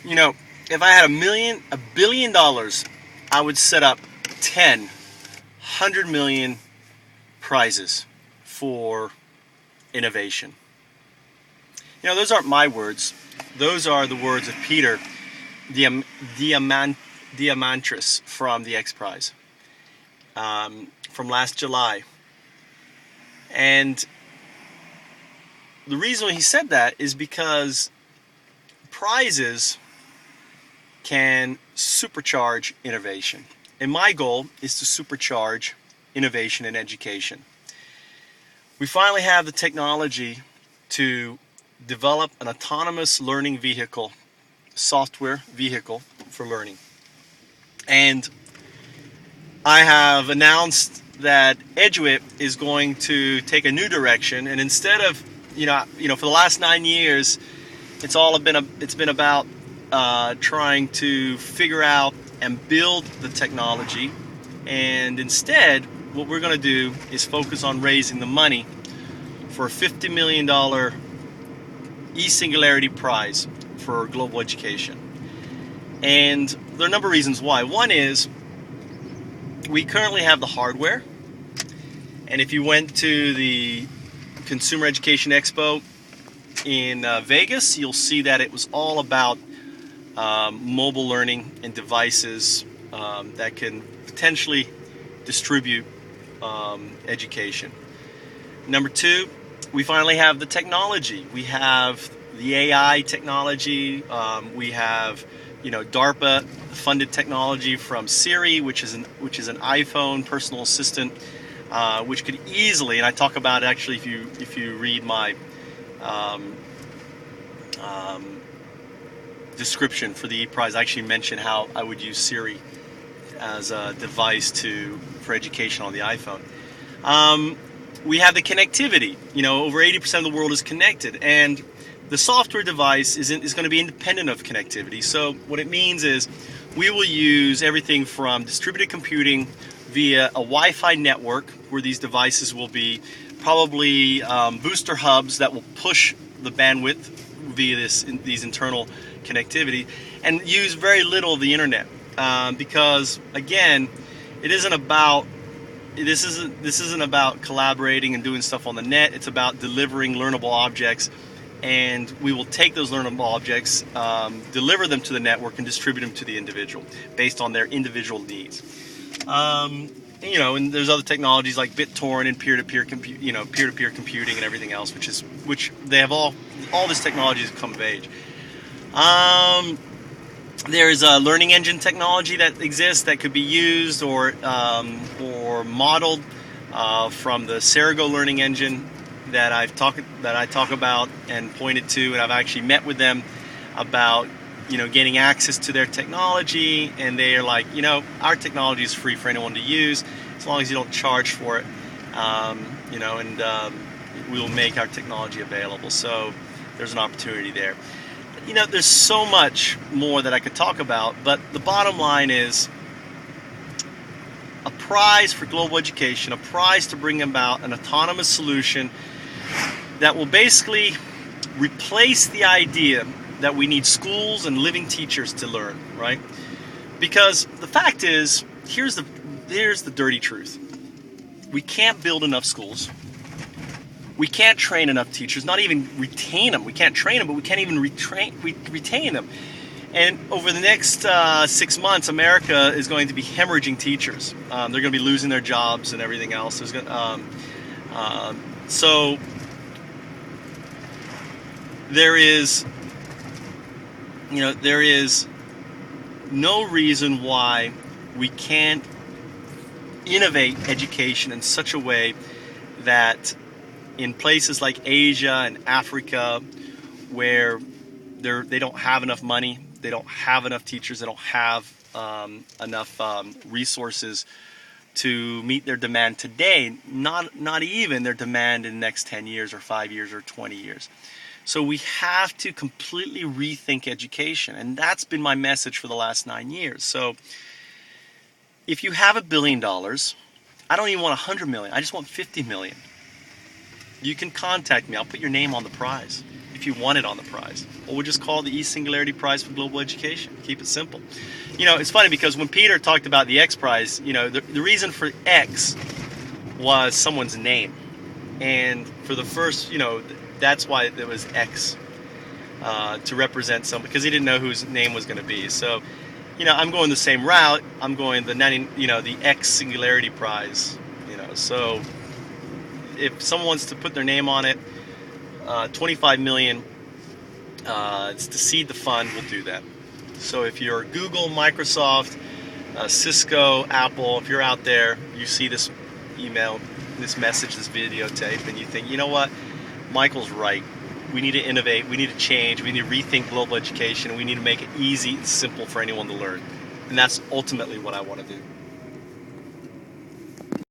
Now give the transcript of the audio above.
You know, if I had a billion dollars, I would set up 10, 100 million prizes for innovation. You know, those aren't my words. Those are the words of Peter Diam- Diamant- Diamantris from the X Prize from last July. And the reason he said that is because prizes can supercharge innovation. And my goal is to supercharge innovation in education. We finally have the technology to develop an autonomous learning vehicle, software vehicle for learning. And I have announced that Eduit is going to take a new direction, and instead of for the last 9 years, it's been about trying to figure out and build the technology, and instead, what we're going to do is focus on raising the money for a $50 million e-singularity prize for global education. And there are a number of reasons why. One is we currently have the hardware, and if you went to the Consumer Education Expo in Vegas, you'll see that it was all about mobile learning and devices that can potentially distribute education. Number two, we finally have the technology. We have the AI technology. We have, DARPA funded technology from Siri, which is an iPhone personal assistant, which could easily, and I talk about it actually if you read my description for the E-Prize, I actually mention how I would use Siri as a device for education on the iPhone. We have the connectivity. Over 80% of the world is connected, and the software device is going to be independent of connectivity. So what it means is we will use everything from distributed computing via a Wi-Fi network, where these devices will be probably booster hubs that will push the bandwidth via these internal connectivity, and use very little of the internet, because again, this isn't about collaborating and doing stuff on the net. It's about delivering learnable objects, and we will take those learnable objects, deliver them to the network, and distribute them to the individual based on their individual needs. And there's other technologies like BitTorrent and peer-to-peer computing and everything else, which they have all this technology has come of age. There's a learning engine technology that exists that could be used or modeled from the Cerigo learning engine that I talk about and pointed to, and I've actually met with them about getting access to their technology, and they are like, our technology is free for anyone to use as long as you don't charge for it, and we'll make our technology available. So there's an opportunity there. There's so much more that I could talk about, but the bottom line is a prize for global education, a prize to bring about an autonomous solution that will basically replace the idea that we need schools and living teachers to learn, right? Because the fact is, here's the dirty truth. We can't build enough schools. We can't train enough teachers, not even retain them. We can't train them, but we can't even retain them. And over the next 6 months, America is going to be hemorrhaging teachers. They're going to be losing their jobs and everything else. So there is no reason why we can't innovate education in such a way that in places like Asia and Africa, where they don't have enough money, they don't have enough teachers, they don't have enough resources to meet their demand today, not even their demand in the next 10 years or 5 years or 20 years. So we have to completely rethink education, and that's been my message for the last 9 years. So if you have $1 billion, I don't even want 100 million, I just want 50 million. You can contact me. I'll put your name on the prize. If if you want it on the prize? Well, we'll just call it the E-Singularity Prize for Global Education. Keep it simple. You know, it's funny because when Peter talked about the X Prize, you know, the reason for X was someone's name. And for the first, you know, that's why there was X, to represent someone, because he didn't know whose name was going to be. So, you know, I'm going the same route. I'm going the X Singularity Prize. You know, so if someone wants to put their name on it, 25 million to seed the fund, we'll do that. So if you're Google, Microsoft, Cisco, Apple, if you're out there, you see this email, this message, this videotape, and you think, you know what, Michael's right. We need to innovate, we need to change, we need to rethink global education, we need to make it easy and simple for anyone to learn. And that's ultimately what I want to do.